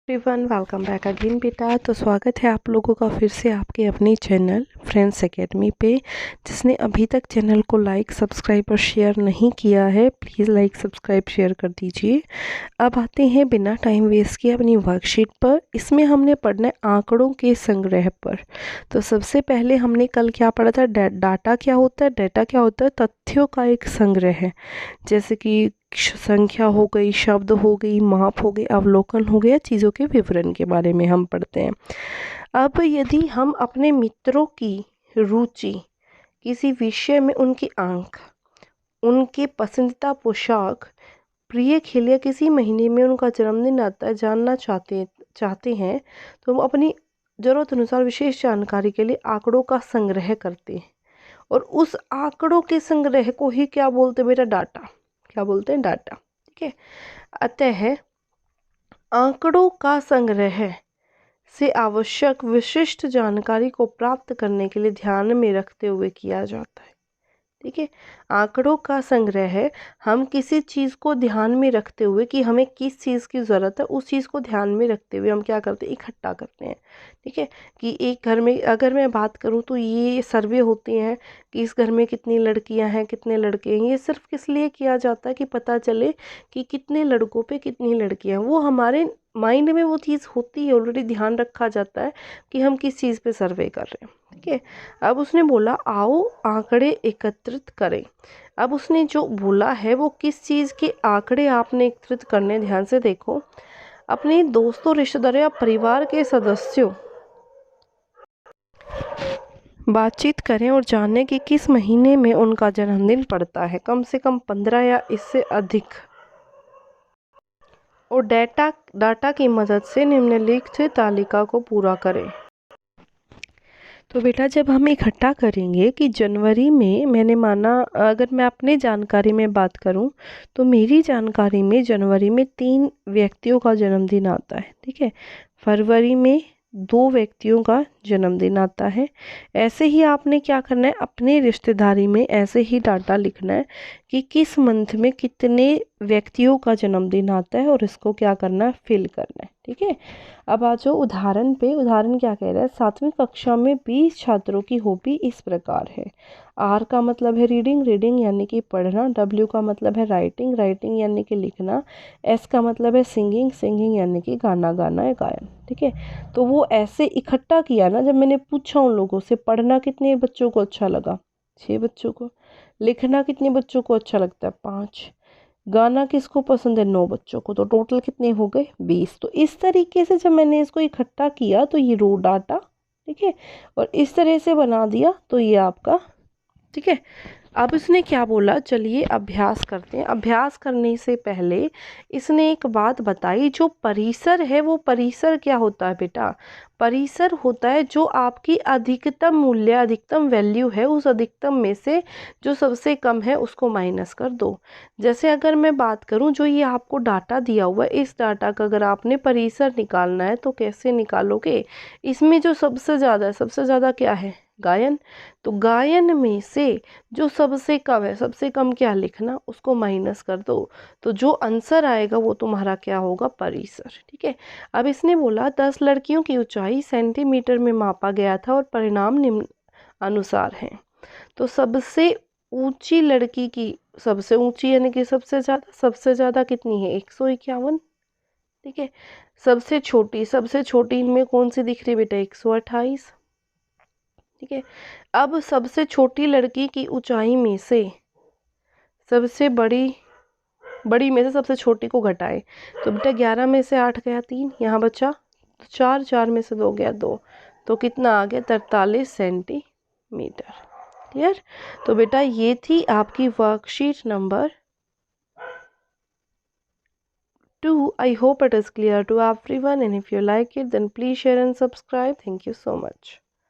Everyone welcome back again बेटा। तो स्वागत है आप लोगों का फिर से आपके अपने चैनल फ्रेंड्स एकेडमी पे। जिसने अभी तक चैनल को लाइक सब्सक्राइब और शेयर नहीं किया है, प्लीज़ लाइक सब्सक्राइब शेयर कर दीजिए। अब आते हैं बिना टाइम वेस्ट किए अपनी वर्कशीट पर। इसमें हमने पढ़ना है आंकड़ों के संग्रह पर। तो सबसे पहले हमने कल क्या पढ़ा था, डाटा क्या होता है। डाटा क्या होता है? तथ्यों का एक संग्रह है, जैसे कि संख्या हो गई, शब्द हो गई, माप हो गई, अवलोकन हो गया, चीज़ों के विवरण के बारे में हम पढ़ते हैं। अब यदि हम अपने मित्रों की रुचि, किसी विषय में उनकी आंख, उनके पसंदीदा पोशाक, प्रिय खेल या किसी महीने में उनका जन्मदिन आता है जानना चाहते हैं, तो हम अपनी ज़रूरत अनुसार विशेष जानकारी के लिए आंकड़ों का संग्रह करते हैं। और उस आंकड़ों के संग्रह को ही क्या बोलते हैं बेटा? डाटा। क्या बोलते हैं? डाटा। ठीक है। अतः आंकड़ों का संग्रह से आवश्यक विशिष्ट जानकारी को प्राप्त करने के लिए ध्यान में रखते हुए किया जाता है। ठीक है। आंकड़ों का संग्रह है, हम किसी चीज़ को ध्यान में रखते हुए कि हमें किस चीज़ की ज़रूरत है, उस चीज़ को ध्यान में रखते हुए हम क्या करते हैं? इकट्ठा करते हैं। ठीक है। कि एक घर में अगर मैं बात करूं तो ये सर्वे होते हैं कि इस घर में कितनी लड़कियां हैं, कितने लड़के हैं। ये सिर्फ किस लिए किया जाता है कि पता चले कि कितने लड़कों पे कितनी लड़कियां हैं। वो हमारे माइंड में वो चीज़ होती है, ऑलरेडी ध्यान रखा जाता है कि हम किस चीज़ पे सर्वे कर रहे हैं। ठीक है। अब उसने बोला आओ आंकड़े एकत्रित करें। अब उसने जो बोला है वो किस चीज़ के आंकड़े आपने एकत्रित करने, ध्यान से देखो। अपने दोस्तों, रिश्तेदारों या परिवार के सदस्यों बातचीत करें और जानें कि किस महीने में उनका जन्मदिन पड़ता है, कम से कम 15 या इससे अधिक। और डाटा की मदद से निम्नलिखित तालिका को पूरा करें। तो बेटा जब हम इकट्ठा करेंगे कि जनवरी में मैंने माना, अगर मैं अपने जानकारी में बात करूं तो मेरी जानकारी में जनवरी में 3 व्यक्तियों का जन्मदिन आता है। ठीक है। फरवरी में 2 व्यक्तियों का जन्मदिन आता है। ऐसे ही आपने क्या करना है, अपने रिश्तेदारी में ऐसे ही डाटा लिखना है कि किस मंथ में कितने व्यक्तियों का जन्मदिन आता है और इसको क्या करना है, फिल करना है। ठीक है। अब आ जाओ उदाहरण पे। उदाहरण क्या कह रहा है? 7वीं कक्षा में 20 छात्रों की हॉबी इस प्रकार है। आर का मतलब है रीडिंग, रीडिंग यानी कि पढ़ना। डब्ल्यू का मतलब है राइटिंग, राइटिंग यानी कि लिखना। एस का मतलब है सिंगिंग, सिंगिंग यानी कि गाना गाना या गायन। ठीक है। तो वो ऐसे इकट्ठा किया ना, जब मैंने पूछा उन लोगों से पढ़ना कितने बच्चों को अच्छा लगा, 6 बच्चों को। लिखना कितने बच्चों को अच्छा लगता है, 5। गाना किसको पसंद है, 9 बच्चों को। तो टोटल कितने हो गए, 20। तो इस तरीके से जब मैंने इसको इकट्ठा किया तो ये रो डाटा, ठीक है, और इस तरह से बना दिया तो ये आपका, ठीक है। अब इसने क्या बोला, चलिए अभ्यास करते हैं। अभ्यास करने से पहले इसने एक बात बताई, जो परिसर है वो परिसर क्या होता है बेटा? परिसर होता है जो आपकी अधिकतम मूल्य, अधिकतम वैल्यू है, उस अधिकतम में से जो सबसे कम है उसको माइनस कर दो। जैसे अगर मैं बात करूं, जो ये आपको डाटा दिया हुआ है, इस डाटा का अगर आपने परिसर निकालना है तो कैसे निकालोगे? इसमें जो सबसे ज़्यादा है, सबसे ज़्यादा क्या है, गायन। तो गायन में से जो सबसे कम है, सबसे कम क्या लिखना, उसको माइनस कर दो। तो जो आंसर आएगा वो तुम्हारा क्या होगा, परिसर। ठीक है। अब इसने बोला 10 लड़कियों की ऊंचाई सेंटीमीटर में मापा गया था और परिणाम निम्न अनुसार है। तो सबसे ऊंची लड़की की, सबसे ऊंची यानी कि सबसे ज़्यादा कितनी है, 151। ठीक है। सबसे छोटी इनमें कौन सी दिख रही है बेटा, 128। ठीक है। अब सबसे छोटी लड़की की ऊंचाई में से सबसे बड़ी में से सबसे छोटी को घटाए। तो बेटा 11 में से 8 गया 3, यहाँ बचा 4, 4 में से 2 गया 2, तो कितना आ गया, 43 सेंटीमीटर। क्लियर? तो बेटा ये थी आपकी worksheet number 2. I hope it is clear to everyone, and if you like it then please share and subscribe. Thank you so much.